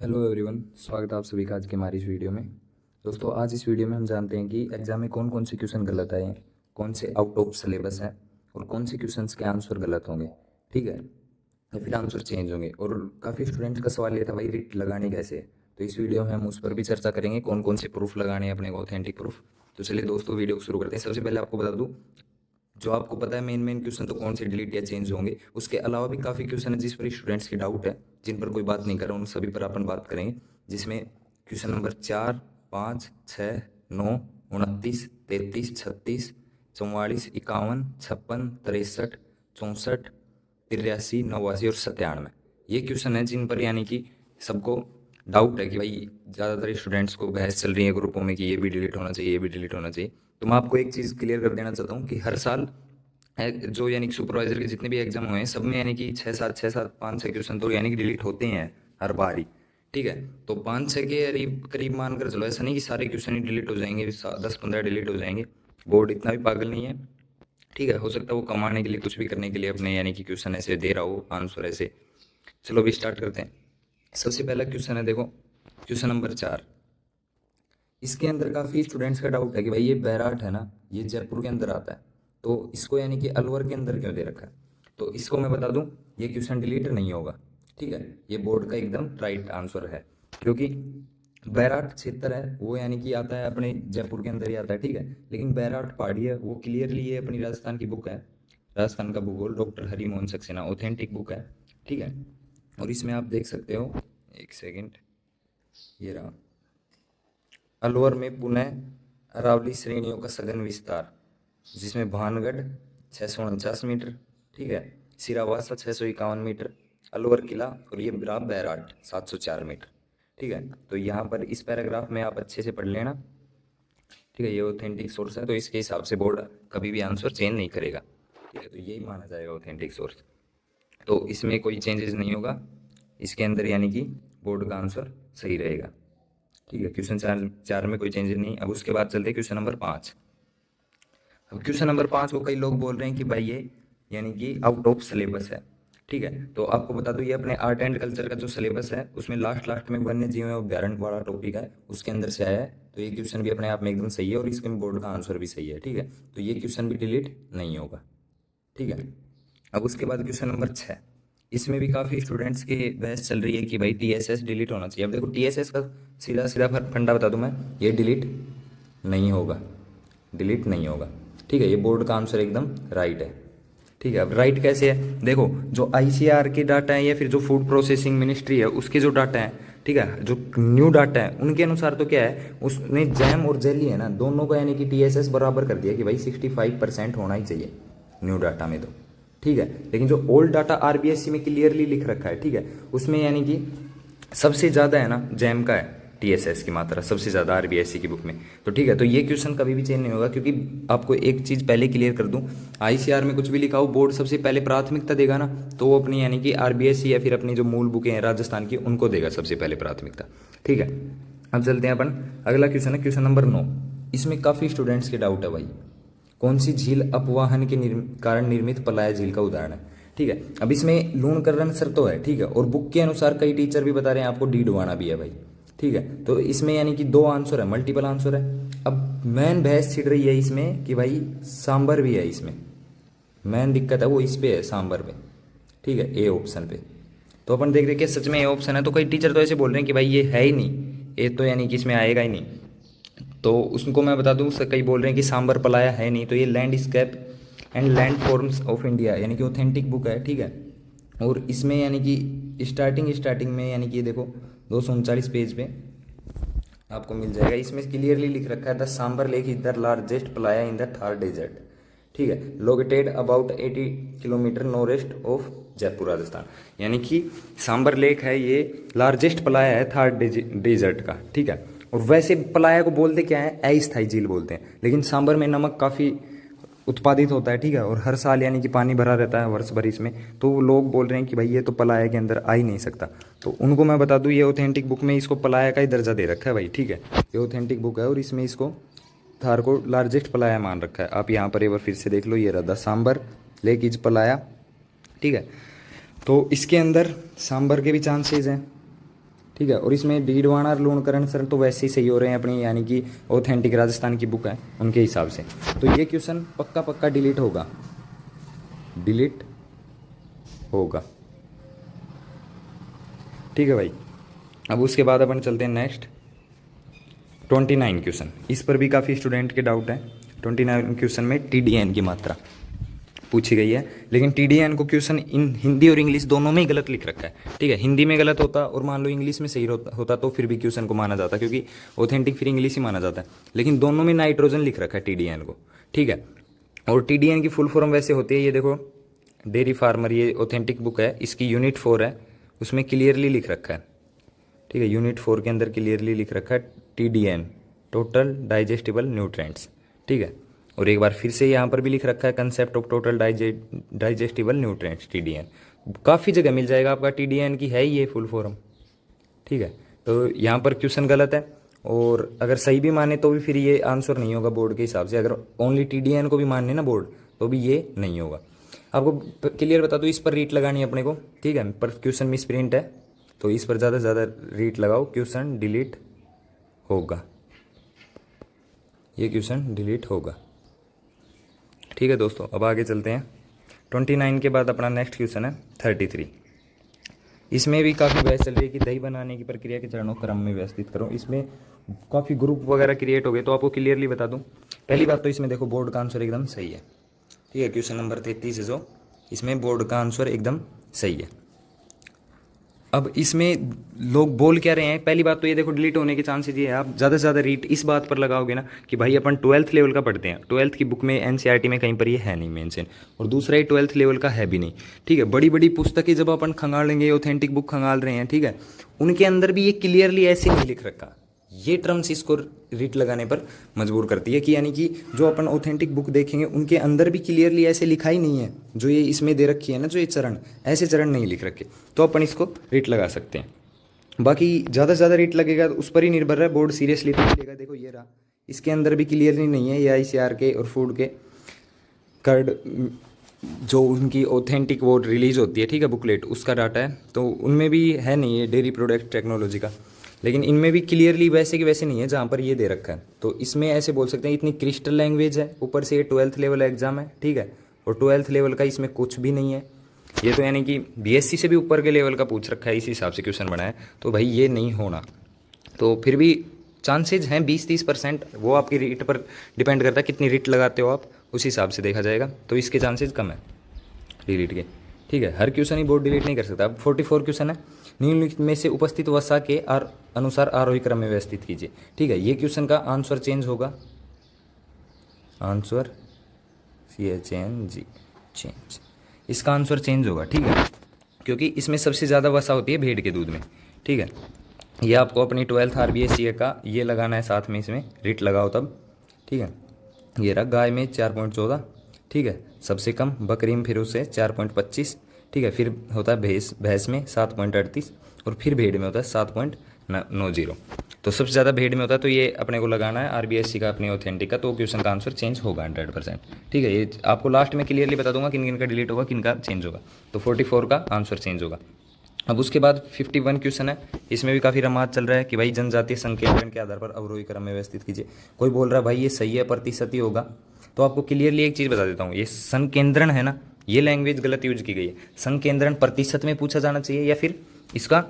Hello everyone, स्वागत है आप सभी का आज की हमारी इस वीडियो में। दोस्तों, आज इस वीडियो में हम जानते हैं कि एग्जाम में कौन कौन से क्वेश्चन गलत आए हैं, कौन से आउट ऑफ सिलेबस हैं और कौन से क्वेश्चंस के आंसर गलत होंगे। ठीक है, या फिर आंसर चेंज होंगे। और काफ़ी स्टूडेंट्स का सवाल ये था, भाई रिट लगानी कैसे। तो इस वीडियो में हम उस पर भी चर्चा करेंगे, कौन कौन से प्रूफ लगाने हैं अपने को, ऑथेंटिक प्रूफ। तो चलिए दोस्तों, वीडियो को शुरू करते हैं। सबसे पहले आपको बता दूँ, जो आपको पता है मेन क्वेश्चन तो कौन से डिलीट या चेंज होंगे। उसके अलावा भी काफ़ी क्वेश्चन है जिस पर स्टूडेंट्स की डाउट है, जिन पर कोई बात नहीं कर रहा, उन सभी पर अपन बात करेंगे। जिसमें क्वेश्चन नंबर 4, 5, 6, 9, 29, 33, 36, 44, 51, 56, 63, 64, 83, 89 और 97 ये क्वेश्चन है जिन पर यानी कि सबको डाउट है कि भाई ज़्यादातर स्टूडेंट्स को बहस चल रही है ग्रुपों में कि ये भी डिलीट होना चाहिए, ये भी डिलीट होना चाहिए। तो मैं आपको एक चीज़ क्लियर कर देना चाहता हूँ कि हर साल जो यानी कि सुपरवाइजर के जितने भी एग्जाम हुए हैं सब में यानी कि 6-7 5-6 क्वेश्चन तो यानी कि डिलीट होते हैं हर बार ही। ठीक है, तो 5-6 के करीब करीब मानकर चलो, ऐसा नहीं कि सारे क्वेश्चन ही डिलीट हो जाएंगे, 10-15 डिलीट हो जाएंगे। बोर्ड इतना भी पागल नहीं है। ठीक है, हो सकता है वो कमाने के लिए, कुछ भी करने के लिए अपने यानी कि क्वेश्चन ऐसे दे रहा हो, आंसर ऐसे। चलो अभी स्टार्ट करते हैं। सबसे पहला क्वेश्चन है, देखो क्वेश्चन नंबर 4। इसके अंदर काफ़ी स्टूडेंट्स का डाउट है कि भाई ये बैराट है ना, ये जयपुर के अंदर आता है, तो इसको यानी कि अलवर के अंदर क्यों दे रखा है। तो इसको मैं बता दूं, ये क्वेश्चन डिलीट नहीं होगा। ठीक है, ये बोर्ड का एकदम राइट आंसर है, क्योंकि बैराट क्षेत्र है वो यानी कि आता है अपने जयपुर के अंदर ही आता है। ठीक है, लेकिन बैराट पहाड़ी है वो क्लियरली, ये अपनी राजस्थान की बुक है, राजस्थान का भूगोल, doctor Harimohan Saxena, authentic book है। ठीक है, और इसमें आप देख सकते हो, एक सेकेंड, ये रहा, अलवर में पुनः अरावली श्रेणियों का सघन विस्तार, जिसमें भानगढ़ 649 मीटर, ठीक है, सिरावासा 651 मीटर, अलवर किला और ये रहा बैराट 704 मीटर। ठीक है, तो यहाँ पर इस पैराग्राफ में आप अच्छे से पढ़ लेना। ठीक है, ये ऑथेंटिक सोर्स है तो इसके हिसाब से बोर्ड कभी भी आंसर चेंज नहीं करेगा। ठीक है, तो यही माना जाएगा ऑथेंटिक सोर्स, तो इसमें कोई चेंजेस नहीं होगा इसके अंदर, यानी कि बोर्ड का आंसर सही रहेगा। ठीक है, क्वेश्चन 4 में कोई चेंजेस नहीं। अब उसके बाद चलते हैं क्वेश्चन नंबर 5। अब क्वेश्चन नंबर 5 को कई लोग बोल रहे हैं कि भाई ये यानी कि आउट ऑफ सिलेबस है। ठीक है, तो आपको बता दूं, ये अपने आर्ट एंड कल्चर का जो सिलेबस है उसमें लास्ट में वन्य जीव अभ्यारण्य वाला टॉपिक है, उसके अंदर से आया है। तो ये क्वेश्चन भी अपने आप में एकदम सही है और इसके बोर्ड का आंसर भी सही है। ठीक है, तो ये क्वेश्चन भी डिलीट नहीं होगा। ठीक है, अब उसके बाद क्वेश्चन नंबर 6। इसमें भी काफ़ी स्टूडेंट्स की बहस चल रही है कि भाई टीएसएस डिलीट होना चाहिए। अब देखो, टीएसएस का सीधा सीधा फंडा बता दूं मैं, ये डिलीट नहीं होगा, डिलीट नहीं होगा। ठीक है, ये बोर्ड का आंसर एकदम राइट है। ठीक है, अब राइट कैसे है, देखो जो आईसीआर के डाटा है या फिर जो फूड प्रोसेसिंग मिनिस्ट्री है उसके जो डाटा है, ठीक है, जो न्यू डाटा है उनके अनुसार तो क्या है, उसने जैम और जेली है ना दोनों को यानी कि टीएसएस बराबर कर दिया कि भाई 65% होना ही चाहिए न्यू डाटा में तो। ठीक है, लेकिन जो ओल्ड डाटा आरबीएससी में क्लियरली लिख रखा है, ठीक है, उसमें यानी कि सबसे ज़्यादा है ना जैम का है, टीएसएस की मात्रा सबसे ज़्यादा आरबीएससी की बुक में। तो ठीक है, तो ये क्वेश्चन कभी भी चेंज नहीं होगा, क्योंकि आपको एक चीज़ पहले क्लियर कर दूं, आईसीआर में कुछ भी लिखा हो बोर्ड सबसे पहले प्राथमिकता देगा ना, तो वो अपनी यानी कि आरबीएससी या फिर अपनी जो मूल बुकें हैं राजस्थान की उनको देगा सबसे पहले प्राथमिकता। ठीक है, अब चलते हैं अपन, अगला क्वेश्चन है क्वेश्चन नंबर 9। इसमें काफ़ी स्टूडेंट्स के डाउट है भाई, कौन सी झील अपवाहन के कारण निर्मित पलाया झील का उदाहरण है। ठीक है, अब इसमें लूणकरण सर तो है, ठीक है, और बुक के अनुसार कई टीचर भी बता रहे हैं आपको डीडवाना भी है भाई। ठीक है, तो इसमें यानी कि 2 आंसर है, मल्टीपल आंसर है। अब मेन बहस छिड़ रही है इसमें कि भाई सांबर भी है इसमें, मेन दिक्कत है वो इस पे है, सांबर पे। ठीक है, ए ऑप्शन पे। तो अपन देख रहे कि सच में ए ऑप्शन है, तो कई टीचर तो ऐसे बोल रहे हैं कि भाई ये है ही नहीं, ये तो यानी कि इसमें आएगा ही नहीं। तो उसको मैं बता दूं, कई बोल रहे हैं कि सांबर पलाया है नहीं, तो ये landscape and land forms of India यानी कि ऑथेंटिक बुक है। ठीक है, और इसमें यानी कि स्टार्टिंग में यानी कि ये देखो 239 पेज पे आपको मिल जाएगा, इसमें क्लियरली लिख रखा है the Sambhar lake is the largest playa in the Thar desert. ठीक है, located about 80 kilometre north east of Jaipur Rajasthan, यानी कि सांबर लेक है ये लार्जेस्ट पलाया है थार डेजर्ट का। ठीक है, और वैसे पलाया को बोलते क्या है, अस्थायी झील बोलते हैं, लेकिन सांबर में नमक काफ़ी उत्पादित होता है। ठीक है, और हर साल यानी कि पानी भरा रहता है वर्ष भर इसमें, तो वो लोग बोल रहे हैं कि भाई ये तो पलाया के अंदर आ ही नहीं सकता। तो उनको मैं बता दूं, ये ऑथेंटिक बुक में इसको पलाया का ही दर्जा दे रखा है भाई। ठीक है, ये ऑथेंटिक बुक है और इसमें इसको थार को लार्जेस्ट पलाया मान रखा है। आप यहाँ पर एक बार फिर से देख लो, ये रहा सांबर लेक इज पलाया। ठीक है, तो इसके अंदर सांबर के भी चांसेस हैं, ठीक है। और इसमें डीडवाना और लूणकरण सर तो वैसे ही सही हो रहे हैं अपनी, यानी कि ऑथेंटिक राजस्थान की बुक है उनके हिसाब से। तो ये क्वेश्चन पक्का पक्का डिलीट होगा, डिलीट होगा। ठीक है भाई। अब उसके बाद अपन चलते हैं नेक्स्ट 29 क्वेश्चन। इस पर भी काफ़ी स्टूडेंट के डाउट है। 29 क्वेश्चन में TDN की मात्रा पूछी गई है, लेकिन TDN को क्वेश्चन इन हिंदी और इंग्लिश दोनों में ही गलत लिख रखा है। ठीक है, हिंदी में गलत होता और मान लो इंग्लिश में सही होता तो फिर भी क्वेश्चन को माना जाता, क्योंकि ऑथेंटिक फिर इंग्लिश ही माना जाता है। लेकिन दोनों में नाइट्रोजन लिख रखा है TDN को। ठीक है। और TDN की फुल फॉर्म वैसे होती है, ये देखो डेयरी फार्मर, ये ऑथेंटिक बुक है, इसकी यूनिट 4 है, उसमें क्लियरली लिख रखा है। ठीक है, यूनिट 4 के अंदर क्लियरली लिख रखा है TDN, टोटल डाइजेस्टिबल न्यूट्रिएंट्स। ठीक है। और एक बार फिर से यहाँ पर भी लिख रखा है concept of total digestible nutrients TDN। काफ़ी जगह मिल जाएगा आपका, TDN की है ही ये फुल फॉर्म। ठीक है। तो यहाँ पर क्वेश्चन गलत है, और अगर सही भी माने तो भी फिर ये आंसर नहीं होगा बोर्ड के हिसाब से। अगर ओनली TDN को भी मानने ना बोर्ड, तो भी ये नहीं होगा। आपको क्लियर बता दूँ, इस पर रीट लगानी है अपने को। ठीक है, पर क्वेश्चन मिस प्रिंट है, तो इस पर ज़्यादा से ज़्यादा रीट लगाओ, क्वेश्चन डिलीट होगा, ये क्वेश्चन डिलीट होगा। ठीक है दोस्तों, अब आगे चलते हैं। 29 के बाद अपना नेक्स्ट क्वेश्चन है 33। इसमें भी काफ़ी बहस चल रही है कि दही बनाने की प्रक्रिया के चरणों क्रम में व्यवस्थित करो। इसमें काफ़ी ग्रुप वगैरह क्रिएट हो गए, तो आपको क्लियरली बता दूं। पहली बात तो इसमें देखो बोर्ड का आंसर एकदम सही है। ठीक है, क्वेश्चन नंबर 33 है जो, इसमें बोर्ड का आंसर एकदम सही है। अब इसमें लोग बोल क्या रहे हैं, पहली बात तो ये देखो डिलीट होने के चांसेस ये है। आप ज़्यादा से ज़्यादा रीट इस बात पर लगाओगे ना कि भाई अपन 12th लेवल का पढ़ते हैं, 12th की बुक में NCERT में कहीं पर ये है नहीं मेंशन, और दूसरा ही 12th लेवल का है भी नहीं। ठीक है, बड़ी बड़ी पुस्तकें जब अपन खंगालेंगे, ऑथेंटिक बुक खंगाल रहे हैं, ठीक है, उनके अंदर भी ये क्लियरली ऐसे नहीं लिख रखा। ये टर्म्स इसको रीट लगाने पर मजबूर करती है कि यानी कि जो अपन ऑथेंटिक बुक देखेंगे उनके अंदर भी क्लियरली ऐसे लिखा ही नहीं है, जो ये इसमें दे रखी है ना, जो ये चरण, ऐसे चरण नहीं लिख रखे, तो अपन इसको रीट लगा सकते हैं। बाकी ज़्यादा से ज़्यादा रीट लगेगा तो उस पर ही निर्भर है, बोर्ड सीरियसली तो लेगा। देखो ये रहा, इसके अंदर भी क्लियरली नहीं है, ये ICAR के और फूड के कर्ड जो उनकी ऑथेंटिक वो रिलीज होती है, ठीक है, बुकलेट, उसका डाटा है, तो उनमें भी है नहीं है डेयरी प्रोडक्ट टेक्नोलॉजी का। लेकिन इनमें भी क्लियरली वैसे कि वैसे नहीं है जहाँ पर ये दे रखा है। तो इसमें ऐसे बोल सकते हैं इतनी क्रिस्टल लैंग्वेज है, ऊपर से ये 12th लेवल एग्जाम है, ठीक है, और 12th लेवल का इसमें कुछ भी नहीं है। ये तो यानी कि BSc से भी ऊपर के लेवल का पूछ रखा है, इस हिसाब से क्वेश्चन बना है, तो भाई ये नहीं होना। तो फिर भी चांसेज हैं 20-30%, वो आपकी रीट पर डिपेंड करता है, कितनी रीट लगाते हो आप, उस हिसाब से देखा जाएगा। तो इसके चांसेज कम है डिलीट के। ठीक है, हर क्वेश्चन ही बोर्ड डिलीट नहीं कर सकता। अब 44 क्वेश्चन है, निम्नलिखित में से उपस्थित वसा के अनुसार आरोही क्रम में व्यवस्थित कीजिए। ठीक है, ये क्वेश्चन का आंसर चेंज होगा, आंसर CHNG चेंज, इसका आंसर चेंज होगा। ठीक है, क्योंकि इसमें सबसे ज़्यादा वसा होती है भेड़ के दूध में। ठीक है, ये आपको अपनी 12th RBSCA का ये लगाना है साथ में, इसमें रीट लगाओ तब। ठीक है, ये रहा गाय में 4.14, ठीक है, सबसे कम बकरी में फिर उससे 4.25, ठीक है, फिर होता है भैंस में 7.38, और फिर भेड़ में होता है 7.90। तो सबसे ज़्यादा भेड़ में होता है, तो ये अपने को लगाना है RBSC का, अपनी ऑथेंटिक का, तो क्वेश्चन का आंसर चेंज होगा 100%। ठीक है, ये आपको लास्ट में क्लियरली बता दूंगा किन किन का डिलीट होगा, किन का चेंज होगा। तो 44 का आंसर चेंज होगा। अब उसके बाद 51 क्वेश्चन है, इसमें भी काफ़ी रमात चल रहा है कि भाई जनजातीय संकेंद्रण के आधार पर अवरोही क्रम में व्यवस्थित कीजिए। कोई बोल रहा है भाई ये सही है, प्रतिशत ही होगा, तो आपको क्लियरली एक चीज़ बता देता हूँ, ये संकेंद्रण है ना, ये लैंग्वेज गलत यूज की गई है। संकेंद्रण प्रतिशत में पूछा जाना चाहिए या फिर इसका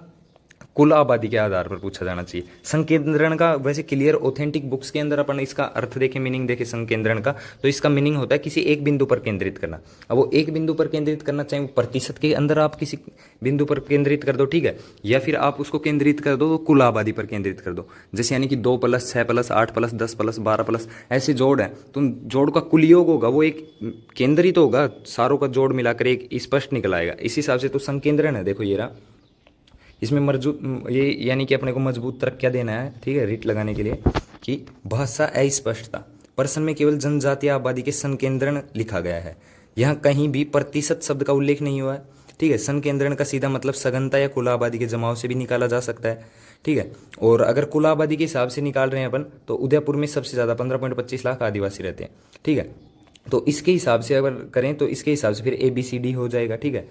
कुल आबादी के आधार पर पूछा जाना चाहिए। संकेंद्रण का वैसे क्लियर ऑथेंटिक बुक्स के अंदर अपन इसका अर्थ देखें, मीनिंग देखें संकेंद्रण का, तो इसका मीनिंग होता है किसी एक बिंदु पर केंद्रित करना। अब वो एक बिंदु पर केंद्रित करना, चाहे वो प्रतिशत के अंदर आप किसी बिंदु पर केंद्रित कर दो, ठीक है, या फिर आप उसको केंद्रित कर दो तो कुल आबादी पर केंद्रित कर दो। जैसे यानी कि 2 + 6 + 8 + 10 + 12 + ऐसे जोड़ है, तो जोड़ का कुल योग होगा, वो एक केंद्रित होगा, सारों का जोड़ मिलाकर एक स्पष्ट निकल आएगा। इस हिसाब से तो संकेंद्रण है। देखो ये रहा, इसमें मजबूत ये यानी कि अपने को मजबूत तरक क्या देना है, ठीक है, रीट लगाने के लिए, कि भाषा अस्पष्टता, प्रश्न में केवल जनजातीय आबादी के संकेंद्रण लिखा गया है, यहाँ कहीं भी प्रतिशत शब्द का उल्लेख नहीं हुआ है। ठीक है, संकेंद्रण का सीधा मतलब सघनता या कुल आबादी के जमाव से भी निकाला जा सकता है। ठीक है, और अगर कुल आबादी के हिसाब से निकाल रहे हैं अपन, तो उदयपुर में सबसे ज़्यादा 15.25 लाख आदिवासी रहते हैं। ठीक है, तो इसके हिसाब से अगर करें तो इसके हिसाब से फिर ABCD हो जाएगा। ठीक है,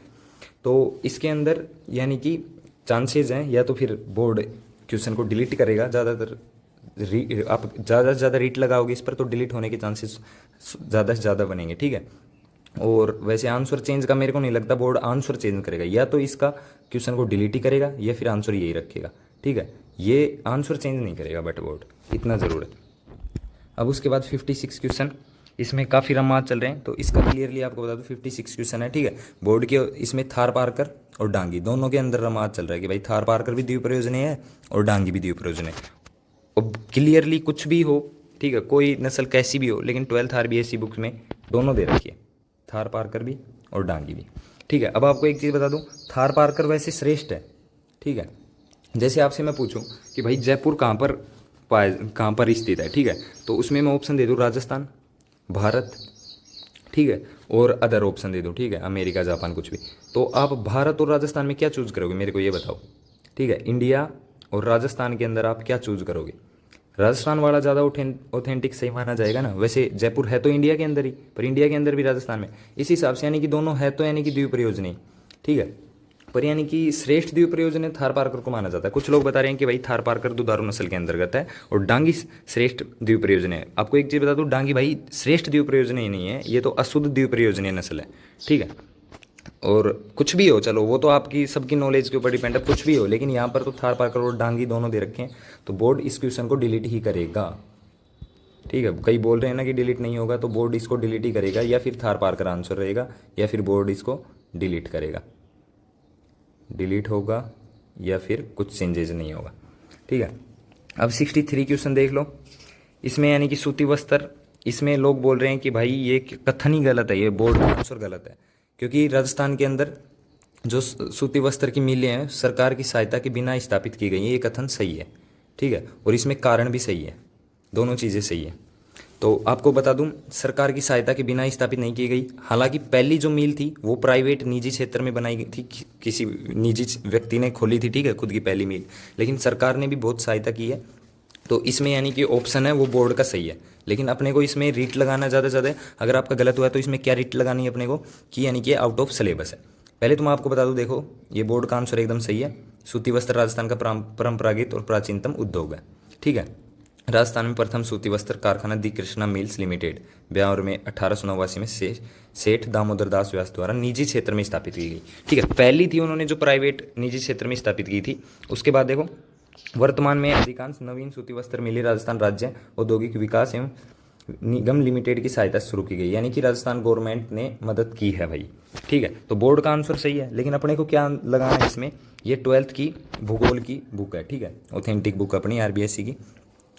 तो इसके अंदर यानी कि चांसेस हैं या तो फिर बोर्ड क्वेश्चन को डिलीट करेगा, ज़्यादातर आप ज़्यादा से ज़्यादा रीट लगाओगे इस पर तो डिलीट होने के चांसेस ज़्यादा से ज़्यादा बनेंगे, ठीक है। और वैसे आंसर चेंज का मेरे को नहीं लगता बोर्ड आंसर चेंज करेगा, या तो इसका क्वेश्चन को डिलीट ही करेगा या फिर आंसर यही रखेगा, ठीक है। ये आंसर चेंज नहीं करेगा बट बोर्ड, इतना ज़रूर है। अब उसके बाद 56 क्वेश्चन, इसमें काफ़ी रमात चल रहे हैं तो इसका क्लियरली आपको बता दूं 56 क्वेश्चन है, ठीक है। बोर्ड के इसमें थार पारकर और डांगी दोनों के अंदर रमात चल रहा है कि भाई थार पारकर भी द्विप्रयोजनीय है और डांगी भी द्विप्रयोजनीय है। अब क्लियरली कुछ भी हो, ठीक है, कोई नस्ल कैसी भी हो, लेकिन 12th RBSc बुक में दोनों दे रखी है, थार पारकर भी और डांगी भी, ठीक है। अब आपको एक चीज़ बता दूं, थार पारकर वैसे श्रेष्ठ है, ठीक है। जैसे आपसे मैं पूछूं कि भाई जयपुर कहाँ पर स्थित है, ठीक है, तो उसमें मैं ऑप्शन दे दूँ राजस्थान, भारत, ठीक है, और अदर ऑप्शन दे दूँ, ठीक है, अमेरिका, जापान, कुछ भी। तो आप भारत और राजस्थान में क्या चूज़ करोगे मेरे को ये बताओ, ठीक है। इंडिया और राजस्थान के अंदर आप क्या चूज़ करोगे? राजस्थान वाला ज़्यादा ऑथेंटिक सही माना जाएगा ना। वैसे जयपुर है तो इंडिया के अंदर ही, पर इंडिया के अंदर भी राजस्थान में, इस हिसाब से यानी कि दोनों है तो यानी कि द्विप्रयोजनीय, ठीक है, पर यानी कि श्रेष्ठ द्विप्रयोजनीय थार पारकर को माना जाता है। कुछ लोग बता रहे हैं कि भाई थार पारकर दुधारू नस्ल के अंतर्गत है और डांगी श्रेष्ठ द्विप्रयोजनीय है। आपको एक चीज़ बता दूं, डांगी भाई श्रेष्ठ द्विप्रयोजनीय नहीं है, ये तो अशुद्ध द्विप्रयोजनीय नस्ल है, ठीक है। और कुछ भी हो, चलो वो तो आपकी सबकी नॉलेज के ऊपर डिपेंड है, कुछ भी हो, लेकिन यहाँ पर तो थार पारकर और डांगी दोनों दे रखे हैं, तो बोर्ड इस क्वेश्चन को डिलीट ही करेगा, ठीक है। कई बोल रहे हैं ना कि डिलीट नहीं होगा, तो बोर्ड इसको डिलीट ही करेगा, या फिर थार पारकर आंसर रहेगा या फिर बोर्ड इसको डिलीट करेगा, डिलीट होगा या फिर कुछ चेंजेस नहीं होगा, ठीक है। अब 63 क्वेश्चन देख लो, इसमें यानी कि सूती वस्त्र, इसमें लोग बोल रहे हैं कि भाई ये कथन ही गलत है, ये बोर्ड का आंसर गलत है, क्योंकि राजस्थान के अंदर जो सूती वस्त्र की मिलें हैं सरकार की सहायता के बिना स्थापित की गई हैं, ये कथन सही है, ठीक है, और इसमें कारण भी सही है, दोनों चीज़ें सही है। तो आपको बता दूं, सरकार की सहायता के बिना स्थापित नहीं की गई, हालांकि पहली जो मिल थी वो प्राइवेट निजी क्षेत्र में बनाई गई थी, किसी निजी व्यक्ति ने खोली थी, ठीक है, खुद की पहली मिल, लेकिन सरकार ने भी बहुत सहायता की है। तो इसमें यानी कि ऑप्शन है वो बोर्ड का सही है, लेकिन अपने को इसमें रीट लगाना ज़्यादा से ज़्यादा, अगर आपका गलत हुआ है तो इसमें क्या रीट लगानी है अपने को कि यानी कि आउट ऑफ सिलेबस है। पहले तो मैं आपको बता दूं, देखो ये बोर्ड का आंसर एकदम सही है, सूती वस्त्र राजस्थान का परंपरागत और प्राचीनतम उद्योग है, ठीक है। राजस्थान में प्रथम सूती वस्त्र कारखाना दी कृष्णा मिल्स लिमिटेड ब्यावर में 1889 में सेठ दामोदर दास व्यास द्वारा निजी क्षेत्र में स्थापित की गई, ठीक है, पहली थी उन्होंने जो प्राइवेट निजी क्षेत्र में स्थापित की थी। उसके बाद देखो, वर्तमान में अधिकांश नवीन सूती वस्त्र मिलें राजस्थान राज्य औद्योगिक विकास एवं निगम लिमिटेड की सहायता से शुरू की गई, यानी कि राजस्थान गवर्नमेंट ने मदद की है भाई, ठीक है। तो बोर्ड का आंसर सही है, लेकिन अपने को क्या लगाना है इसमें, ये 12th की भूगोल की बुक है, ठीक है, ऑथेंटिक बुक अपनी RBSc की।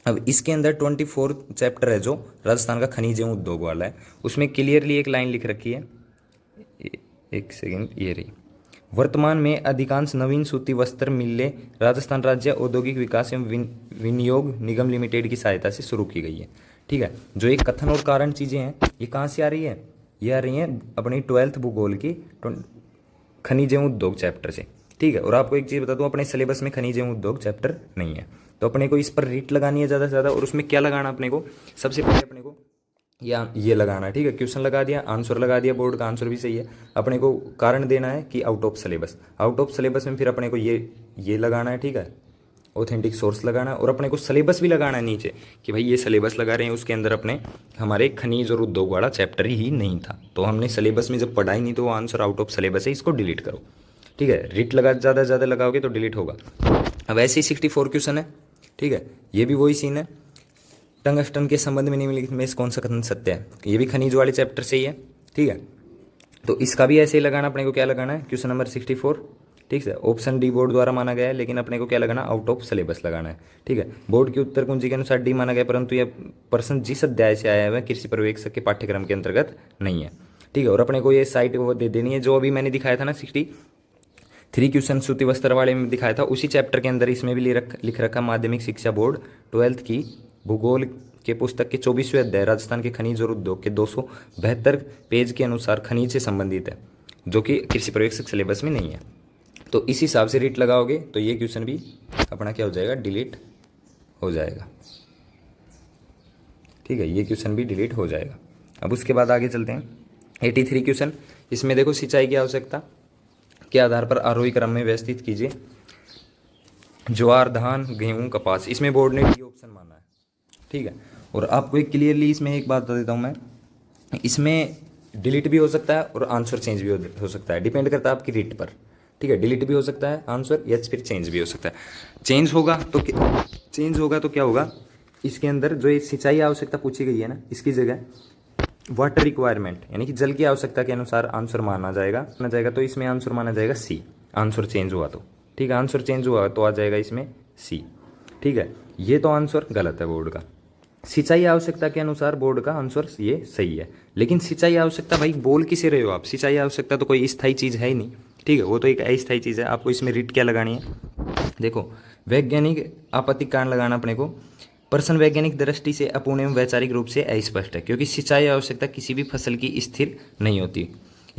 अब इसके अंदर 24 चैप्टर है जो राजस्थान का खनिज एवं उद्योग वाला है, उसमें क्लियरली एक लाइन लिख रखी है, एक सेकेंड, ये रही, वर्तमान में अधिकांश नवीन सूती वस्त्र मिलें राजस्थान राज्य औद्योगिक विकास एवं विनियोग निगम लिमिटेड की सहायता से शुरू की गई है, ठीक है। जो एक कथन और कारण चीज़ें हैं ये कहाँ से आ रही है, ये आ रही हैं अपनी 12th भूगोल की खनिज एवं उद्योग चैप्टर से, ठीक है। और आपको एक चीज़ बता दूं, अपने सिलेबस में खनिज एवं उद्योग चैप्टर नहीं है, तो अपने को इस पर रीट लगानी है ज़्यादा से ज़्यादा। और उसमें क्या लगाना अपने को, सबसे पहले अपने को या ये लगाना है, ठीक है, क्वेश्चन लगा दिया, आंसर लगा दिया, बोर्ड का आंसर भी सही है, अपने को कारण देना है कि out of syllabus, out of syllabus में फिर अपने को ये लगाना है, ठीक है, ऑथेंटिक सोर्स लगाना है, और अपने को सिलेबस भी लगाना है नीचे कि भाई ये सिलेबस लगा रहे हैं, उसके अंदर अपने हमारे खनिज और उद्योग वाला चैप्टर ही नहीं था, तो हमने सिलेबस में जब पढ़ाई नहीं तो वो आंसर आउट ऑफ सिलेबस है, इसको डिलीट करो, ठीक है। रीट लगा ज़्यादा से ज़्यादा लगाओगे तो डिलीट होगा। अब ऐसे ही 64 क्वेश्चन है, ठीक है, ये भी वही सीन है, टंगस्टन के संबंध में निम्नलिखित में कौन सा कथन सत्य है, ये भी खनिज वाले चैप्टर से ही है, ठीक है। तो इसका भी ऐसे ही लगाना, अपने को क्या लगाना है, क्वेश्चन नंबर 64, ठीक है, ऑप्शन डी बोर्ड द्वारा माना गया है, लेकिन अपने को क्या लगाना, आउट ऑफ सिलेबस लगाना है, ठीक है। बोर्ड की उत्तर कुंजी के अनुसार डी माना गया, परंतु यह प्रश्न जिस अध्याय से आया है वह कृषि पर्यवेक्षक के पाठ्यक्रम के अंतर्गत नहीं है, ठीक है। और अपने को ये साइट वो दे देनी है जो अभी मैंने दिखाया था ना, 63 क्वेश्चन सूती वस्त्र वाले में दिखाया था, उसी चैप्टर के अंदर इसमें भी लिख रखा, माध्यमिक शिक्षा बोर्ड 12th की भूगोल के पुस्तक के 24वें अध्याय राजस्थान के खनिज और उद्योग के 272 पेज के अनुसार खनिज से संबंधित है, जो कि कृषि पर्यवेक्षक सिलेबस में नहीं है। तो इस हिसाब से रीट लगाओगे तो ये क्वेश्चन भी अपना क्या हो जाएगा, डिलीट हो जाएगा, ठीक है, ये क्वेश्चन भी डिलीट हो जाएगा। अब उसके बाद आगे चलते हैं, 83 क्वेश्चन, इसमें देखो सिंचाई की आवश्यकता के आधार पर आरोही क्रम में व्यवस्थित कीजिए। ज्वार, धान, गेहूँ, कपास, इसमें बोर्ड ने डी ऑप्शन माना है, ठीक है। और आपको एक क्लियरली इसमें एक बात बता देता हूँ मैं, इसमें डिलीट भी हो सकता है और आंसर चेंज भी हो सकता है, डिपेंड करता है आपकी रीट पर, ठीक है। डिलीट भी हो सकता है आंसर, या फिर चेंज भी हो सकता है। चेंज होगा तो क्या होगा, इसके अंदर जो ये सिंचाई आवश्यकता पूछी गई है ना, इसकी जगह वाटर रिक्वायरमेंट यानी कि जल की आवश्यकता के अनुसार आंसर माना जाएगा तो इसमें आंसर माना जाएगा सी। आंसर चेंज हुआ तो, ठीक है, आंसर चेंज हुआ तो आ जाएगा इसमें सी, ठीक है। ये तो आंसर गलत है बोर्ड का। सिंचाई आवश्यकता के अनुसार बोर्ड का आंसर ये सही है। लेकिन सिंचाई आवश्यकता भाई बोल किसे रहे हो आप, सिंचाई आवश्यकता तो कोई स्थायी चीज़ है ही नहीं, ठीक है, वो तो एक अस्थायी चीज़ है। आपको इसमें रीट क्या लगानी है, देखो वैज्ञानिक आपत्ति कारण लगाना अपने को, प्रश्न वैज्ञानिक दृष्टि से अपूर्ण एवं वैचारिक रूप से अस्पष्ट है, क्योंकि सिंचाई आवश्यकता किसी भी फसल की स्थिर नहीं होती,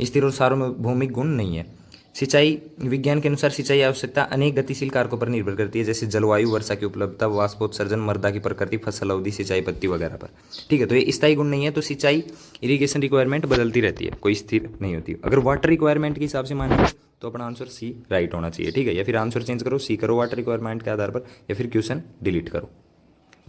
स्थिर और सार्वभौमिक गुण नहीं है। सिंचाई विज्ञान के अनुसार सिंचाई आवश्यकता अनेक गतिशील कारकों पर निर्भर करती है, जैसे जलवायु, वर्षा की उपलब्धता, वाष्पोत्सर्जन, मृदा की प्रकृति, फसल अवधि, सिंचाई पद्धति वगैरह पर, ठीक है। तो ये स्थायी गुण नहीं है, तो सिंचाई इरिगेशन रिक्वायरमेंट बदलती रहती है, कोई स्थिर नहीं होती। अगर वाटर रिक्वायरमेंट के हिसाब से मानेंगे तो अपना आंसर सी राइट होना चाहिए, ठीक है। या फिर आंसर चेंज करो, सी करो वाटर रिक्वायरमेंट के आधार पर, या फिर क्वेश्चन डिलीट करो,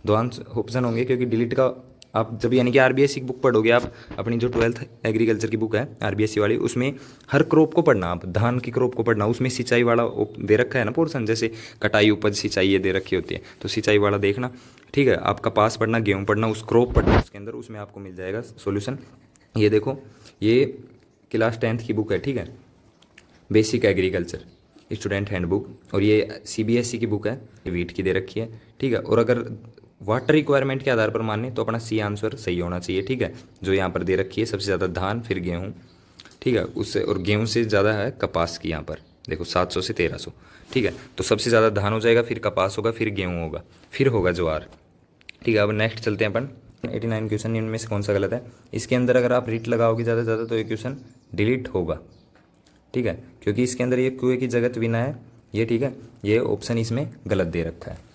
दो ऑप्शन होंगे। क्योंकि डिलीट का आप जब यानी कि आरबीएससी की बुक पढ़ोगे, आप अपनी जो 12th एग्रीकल्चर की बुक है आरबीएससी वाली, उसमें हर क्रॉप को पढ़ना, आप धान की क्रॉप को पढ़ना, उसमें सिंचाई वाला दे रखा है ना पोर्सन, जैसे कटाई, उपज, सिंचाई ये दे रखी होती है, तो सिंचाई वाला देखना, ठीक है। आप कपास पढ़ना, गेहूँ पढ़ना, उस क्रॉप पढ़ना उसके अंदर, उसमें आपको मिल जाएगा सोल्यूशन। ये देखो, ये क्लास 10th की बुक है, ठीक है, बेसिक एग्रीकल्चर स्टूडेंट हैंडबुक, और ये सीबीएसई की बुक है, ये वीट की दे रखी है, ठीक है। और अगर वाटर रिक्वायरमेंट के आधार पर माने तो अपना सी आंसर सही होना चाहिए, ठीक है। जो यहाँ पर दे रखी है सबसे ज़्यादा धान, फिर गेहूँ, ठीक है, उससे और गेहूँ से ज़्यादा है कपास की, यहाँ पर देखो 700 से 1300, ठीक है। तो सबसे ज़्यादा धान हो जाएगा, फिर कपास होगा, फिर गेहूँ होगा, फिर होगा ज्वार, ठीक है। अब नेक्स्ट चलते हैं अपन 89 क्वेश्चन, इनमें से कौन सा गलत है। इसके अंदर अगर आप रीट लगाओगे ज़्यादा से ज़्यादा तो ये क्वेश्चन डिलीट होगा, ठीक है, क्योंकि इसके अंदर ये कुएं की जगत विना है ये, ठीक है, ये ऑप्शन इसमें गलत दे रखा है,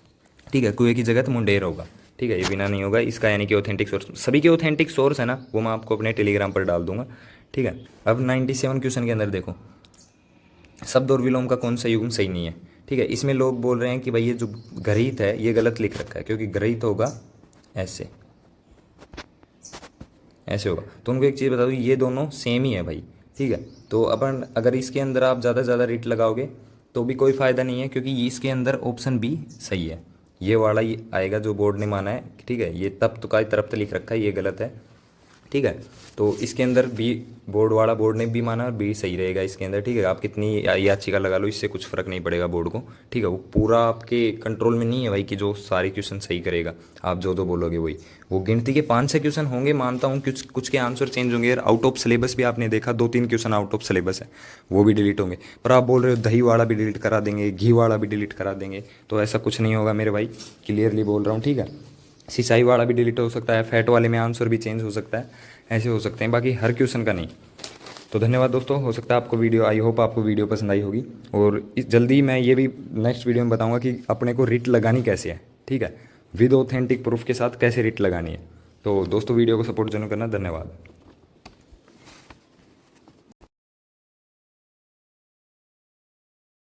ठीक है। कुएं की जगत मुंडेर होगा, ठीक है, ये बिना नहीं होगा इसका, यानी कि ऑथेंटिक सोर्स, सभी के ऑथेंटिक सोर्स है ना, वो मैं आपको अपने टेलीग्राम पर डाल दूंगा, ठीक है। अब 97 क्वेश्चन के अंदर देखो, शब्द और विलोम का कौन सा युग्म सही नहीं है, ठीक है। इसमें लोग बोल रहे हैं कि भाई ये जो घृत है ये गलत लिख रखा है, क्योंकि घृत होगा ऐसे ऐसे होगा। तो उनको एक चीज़ बता दूँ, ये दोनों सेम ही है भाई, ठीक है। तो अपन अगर इसके अंदर आप ज़्यादा से ज़्यादा रीट लगाओगे तो भी कोई फ़ायदा नहीं है, क्योंकि इसके अंदर ऑप्शन बी सही है, ये वाला ही आएगा जो बोर्ड ने माना है, ठीक है। ये तब तो का तरफ तो लिख रखा है, ये गलत है, ठीक है। तो इसके अंदर बी बोर्ड ने भी माना और बी सही रहेगा इसके अंदर, ठीक है। आप कितनी याचिका लगा लो, इससे कुछ फ़र्क नहीं पड़ेगा बोर्ड को, ठीक है। वो पूरा आपके कंट्रोल में नहीं है भाई कि जो सारे क्वेश्चन सही करेगा, आप जो बोलोगे वही। वो गिनती के 5-6 क्वेश्चन होंगे मानता हूँ, कुछ के आंसर चेंज होंगे, आउट ऑफ सिलेबस भी आपने देखा 2-3 क्वेश्चन आउट ऑफ सिलेबस है, वो भी डिलीट होंगे। पर आप बोल रहे हो दही वाला भी डिलीट करा देंगे, घी वाला भी डिलीट करा देंगे, तो ऐसा कुछ नहीं होगा मेरे भाई, क्लियरली बोल रहा हूँ, ठीक है। सिंचाई वाला भी डिलीट हो सकता है, फैट वाले में आंसर भी चेंज हो सकता है, ऐसे हो सकते हैं, बाकी हर क्वेश्चन का नहीं। तो धन्यवाद दोस्तों, हो सकता है आपको वीडियो, आई होप आपको वीडियो पसंद आई होगी, और जल्दी मैं ये भी नेक्स्ट वीडियो में बताऊंगा कि अपने को रिट लगानी कैसे है, ठीक है, विद ऑथेंटिक प्रूफ के साथ कैसे रिट लगानी है। तो दोस्तों वीडियो को सपोर्ट जरूर करना, धन्यवाद।